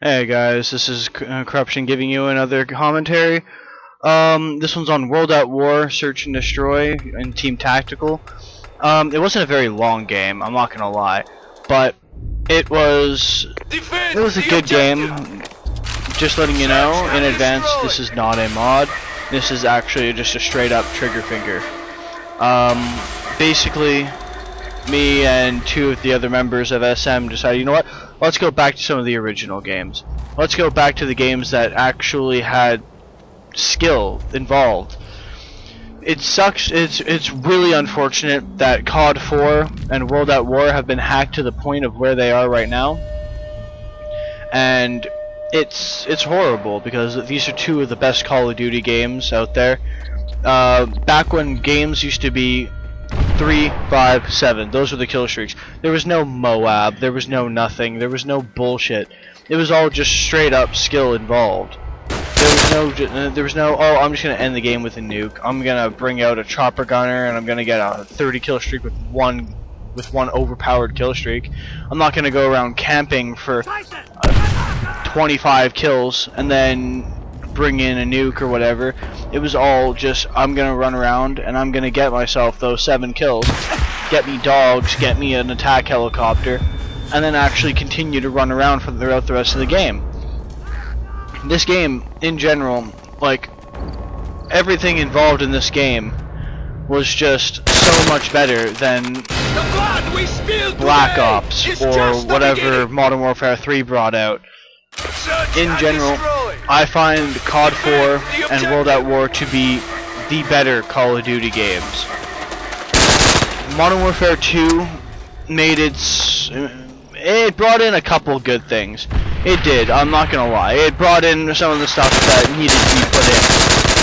Hey guys, this is Corruption giving you another commentary. This one's on World at War, Search and Destroy, and Team Tactical. It wasn't a very long game, I'm not gonna lie, but it was a good game. Just letting you know in advance, this is not a mod. This is actually just a straight up trigger finger. Basically, me and two of the other members of SM decided, you know what? Let's go back to some of the original games. Let's go back to the games that actually had skill involved. It sucks. It's really unfortunate that COD 4 and World at War have been hacked to the point of where they are right now. And it's horrible because these are two of the best Call of Duty games out there. Back when games used to be 3, 5, 7. Those were the kill streaks. There was no Moab. There was no nothing. There was no bullshit. It was all just straight up skill involved. There was no. Oh, I'm just gonna end the game with a nuke. I'm gonna bring out a chopper gunner and I'm gonna get a 30 kill streak with one overpowered kill streak. I'm not gonna go around camping for 25 kills and then bring in a nuke or whatever. It was all just, I'm gonna run around and I'm gonna get myself those 7 kills, get me dogs, get me an attack helicopter, and then actually continue to run around throughout the rest of the game. This game in general, like everything involved in this game was just so much better than Black Ops or whatever Modern Warfare 3 brought out. In general, I find COD 4 and World at War to be the better Call of Duty games. Modern Warfare 2 made it brought in a couple good things. It did, I'm not gonna lie. It brought in some of the stuff that needed to be put in.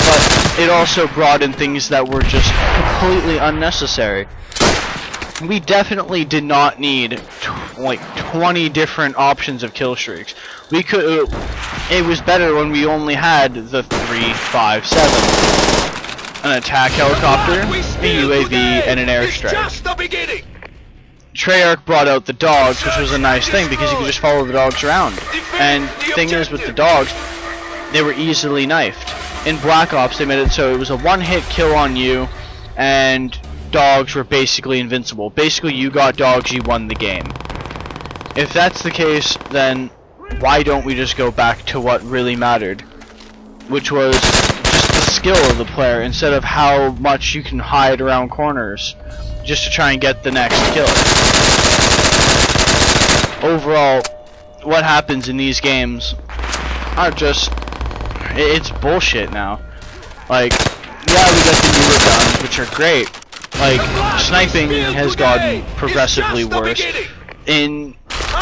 But it also brought in things that were just completely unnecessary. We definitely did not need like 20 different options of kill streaks. We could. It was better when we only had the 3, 5, 7, an attack helicopter, a UAV, and an airstrike. Treyarch brought out the dogs, which was a nice thing because you could just follow the dogs around. And the thing is, with the dogs, they were easily knifed. In Black Ops, they made it so it was a one-hit kill on you, and dogs were basically invincible. Basically, you got dogs, you won the game. If that's the case, then why don't we just go back to what really mattered, which was just the skill of the player instead of how much you can hide around corners just to try and get the next kill. Overall, what happens in these games are just, it's bullshit now. Like, yeah, we got the newer guns, which are great. Like, sniping has gotten progressively worse. In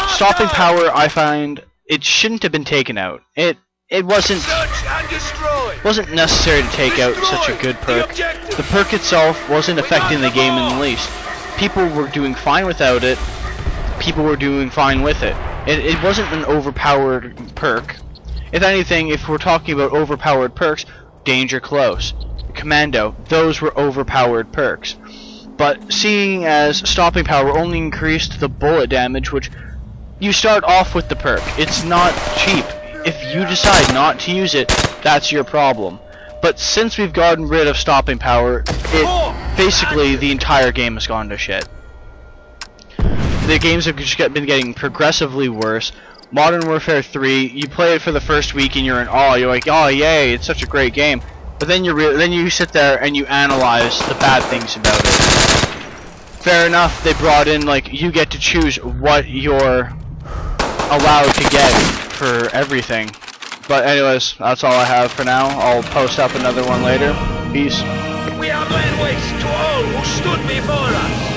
stopping power, I find it shouldn't have been taken out. It wasn't necessary to take out such a good perk. The perk itself wasn't affecting the game in the least. People were doing fine without it. People were doing fine with it. It wasn't an overpowered perk. If anything, if we're talking about overpowered perks, Danger Close, Commando, those were overpowered perks. But seeing as stopping power only increased the bullet damage, which you start off with the perk. It's not cheap. If you decide not to use it, that's your problem. But since we've gotten rid of stopping power, basically the entire game has gone to shit. The games have just been getting progressively worse. Modern Warfare 3, you play it for the first week and you're in awe. You're like, oh yay, it's such a great game. But then you sit there and you analyze the bad things about it. Fair enough, they brought in, like, you get to choose what you're allowed to get for everything. But anyways, that's all I have for now. I'll post up another one later. Peace. We are laid waste to all who stood before us.